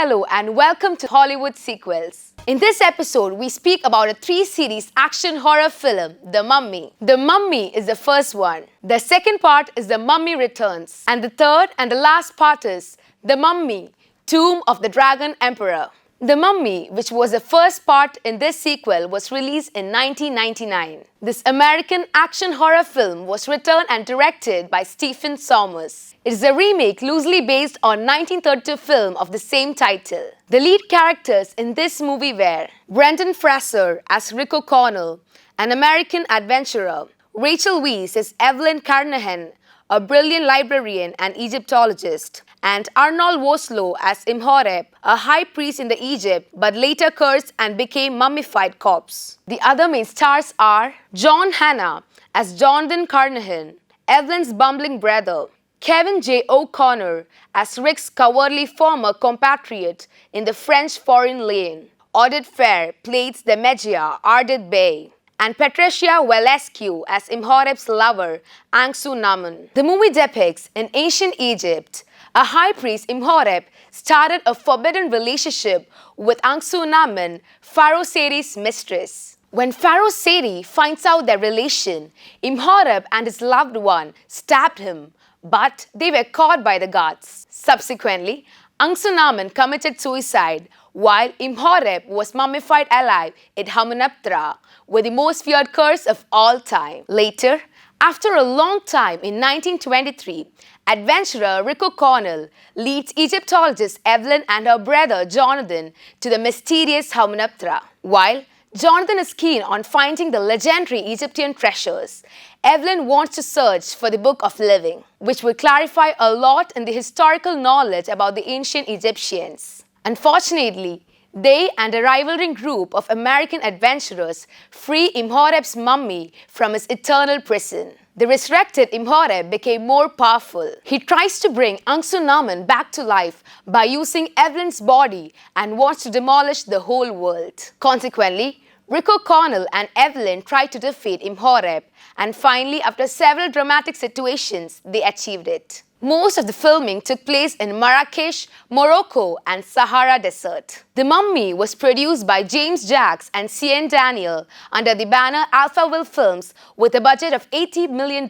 hello, and welcome to Hollywood Sequels. In this episode, we speak about a 3-series action horror film, The Mummy. The Mummy is the first one. The second part is The Mummy Returns. And the third and the last part is The Mummy, Tomb of the Dragon Emperor. The Mummy, which was the first part in this sequel, was released in 1999. This American action horror film was written and directed by Stephen Sommers. It is a remake loosely based on 1932 film of the same title. The lead characters in this movie were Brendan Fraser as Rick O'Connell, an American adventurer, Rachel Weisz as Evelyn Carnahan, a brilliant librarian and Egyptologist, and Arnold Vosloo as Imhotep, a high priest in the Egypt but later cursed and became mummified corpse. The other main stars are John Hannah as Jonathan Carnahan, Evelyn's bumbling brother, Kevin J. O'Connor as Rick's cowardly former compatriot in the French Foreign Legion, Oded Fehr plays the Medea Ardith Bey, and Patricia Valescu as Imhotep's lover, Anck-Su-Namun. The movie depicts in ancient Egypt, a high priest Imhotep started a forbidden relationship with Anck-Su-Namun, Pharaoh Seti's mistress. When Pharaoh Seti finds out their relation, Imhotep and his loved one stabbed him, but they were caught by the gods. Subsequently, Anck-Su-Namun committed suicide, while Imhotep was mummified alive in Hamunaptra, with the most feared curse of all time. Later, after a long time in 1923, adventurer Rick O'Connell leads Egyptologist Evelyn and her brother Jonathan to the mysterious Hamunaptra. While Jonathan is keen on finding the legendary Egyptian treasures, Evelyn wants to search for the Book of Living, which will clarify a lot in the historical knowledge about the ancient Egyptians. Unfortunately, they and a rivaling group of American adventurers free Imhotep's mummy from his eternal prison. The resurrected Imhotep became more powerful. He tries to bring Anck-Su-Namun back to life by using Evelyn's body and wants to demolish the whole world. Consequently, Rick O'Connell and Evelyn try to defeat Imhotep, and finally, after several dramatic situations, they achieved it. Most of the filming took place in Marrakesh, Morocco, and Sahara Desert. The Mummy was produced by James Jacques and Cian Daniel under the banner Alphaville Films with a budget of $80 million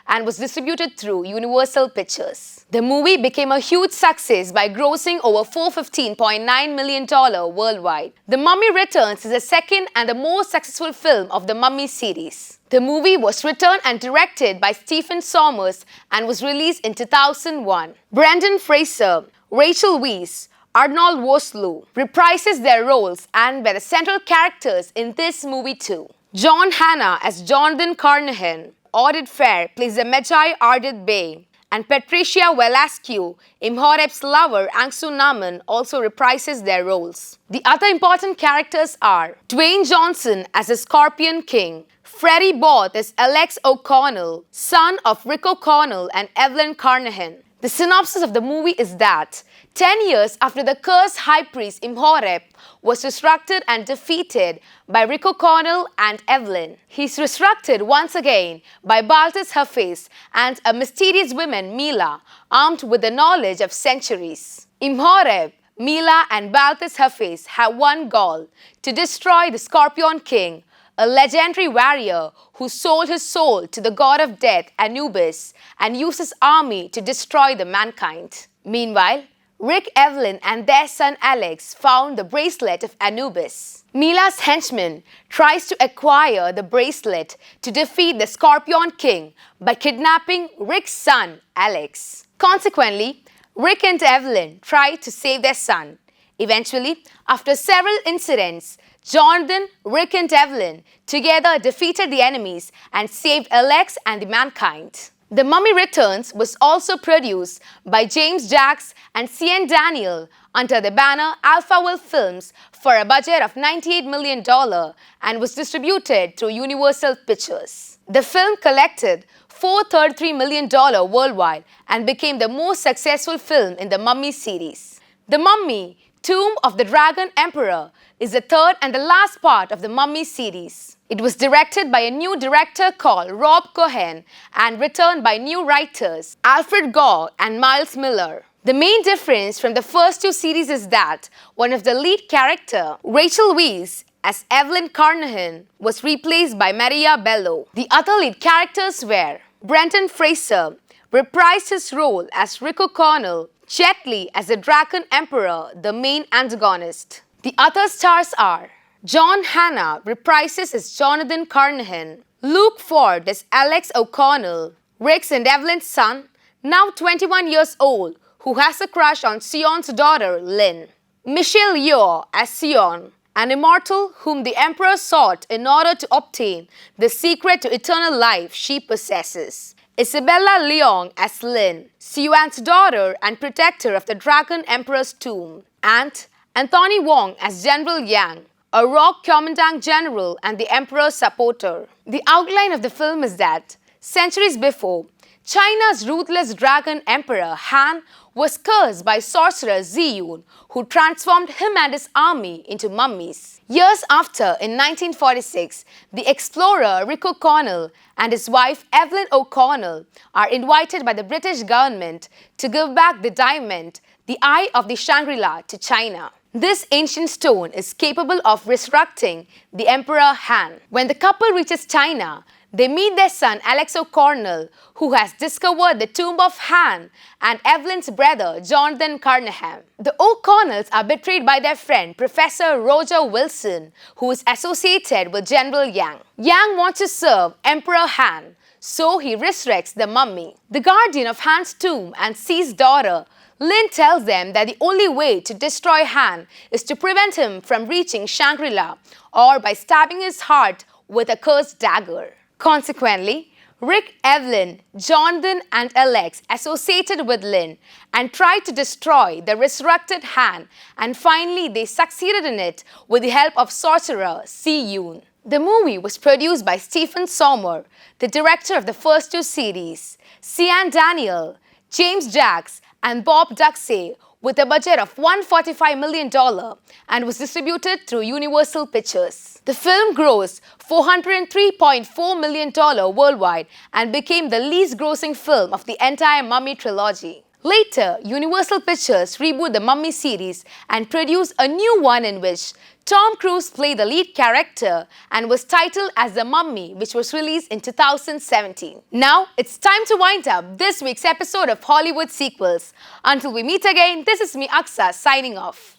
and was distributed through Universal Pictures. The movie became a huge success by grossing over $415.9 million worldwide. The Mummy Returns is the second and the most successful film of the Mummy series. The movie was written and directed by Stephen Sommers and was released in 2001. Brendan Fraser, Rachel Weisz, Arnold Vosloo reprises their roles and were the central characters in this movie too. John Hannah as Jonathan Carnahan, Oded Fehr plays the Medea Ardith Bey, and Patricia Valescu, Imhotep's lover Anck-Su-Namun, also reprises their roles. The other important characters are Dwayne Johnson as the Scorpion King, Freddie Booth as Alex O'Connell, son of Rick O'Connell and Evelyn Carnahan. The synopsis of the movie is that 10 years after the cursed high priest Imhotep was resurrected and defeated by Rick O'Connell and Evelyn, he's resurrected once again by Balthus Hafez and a mysterious woman, Mila, armed with the knowledge of centuries. Imhotep, Mila, and Balthus Hafez have one goal: to destroy the Scorpion King, a legendary warrior who sold his soul to the god of death Anubis and used his army to destroy the mankind. Meanwhile, Rick, Evelyn, and their son Alex found the bracelet of Anubis. Mila's henchman tries to acquire the bracelet to defeat the Scorpion King by kidnapping Rick's son Alex. Consequently, Rick and Evelyn try to save their son. Eventually, after several incidents, Jonathan, Rick, and Evelyn together defeated the enemies and saved Alex and the mankind. The Mummy Returns was also produced by James Jacques and Cian Daniel under the banner Alphaville Films for a budget of $98 million and was distributed through Universal Pictures. The film collected $433 million worldwide and became the most successful film in the Mummy series. The Mummy, Tomb of the Dragon Emperor is the third and the last part of the Mummy series. It was directed by a new director called Rob Cohen and written by new writers Alfred Gough and Miles Millar. The main difference from the first two series is that one of the lead character, Rachel Weisz, as Evelyn Carnahan, was replaced by Maria Bello. The other lead characters were Brendan Fraser, reprised his role as Rick O'Connell, Jet Li as the Dragon Emperor, the main antagonist. The other stars are John Hannah reprises as Jonathan Carnahan, Luke Ford as Alex O'Connell, Rick's and Evelyn's son, now 21 years old, who has a crush on Sion's daughter, Lynn. Michelle Yeoh as Sion, an immortal whom the Emperor sought in order to obtain the secret to eternal life she possesses. Isabella Leong as Lynn, Sion's daughter and protector of the Dragon Emperor's tomb. And Anthony Wong as General Yang, a rogue commandant general and the Emperor's supporter. The outline of the film is that, centuries before, China's ruthless Dragon Emperor Han was cursed by sorcerer Ziyun, who transformed him and his army into mummies. Years after, in 1946, the explorer Rick O'Connell and his wife Evelyn O'Connell are invited by the British government to give back the diamond, the Eye of the Shangri-La, to China. This ancient stone is capable of resurrecting the Emperor Han. When the couple reaches China, they meet their son Alex O'Connell, who has discovered the tomb of Han and Evelyn's brother Jonathan Carnahan. The O'Connells are betrayed by their friend Professor Roger Wilson, who is associated with General Yang. Yang wants to serve Emperor Han, so he resurrects the mummy. The guardian of Han's tomb and Xi's daughter, Lin, tells them that the only way to destroy Han is to prevent him from reaching Shangri-La, or by stabbing his heart with a cursed dagger. Consequently, Rick, Evelyn, Jonathan and Alex associated with Lin and tried to destroy the resurrected Han, and finally they succeeded in it with the help of sorcerer Ziyun. The movie was produced by Stephen Sommers, the director of the first two series, Sian Daniel, James Jacks and Bob Duxey, with a budget of $145 million and was distributed through Universal Pictures. The film grossed $403.4 million worldwide and became the least grossing film of the entire Mummy trilogy. Later, Universal Pictures rebooted the Mummy series and produced a new one in which Tom Cruise played the lead character and was titled as The Mummy, which was released in 2017. Now, it's time to wind up this week's episode of Hollywood Sequels. Until we meet again, this is me, Aksa, signing off.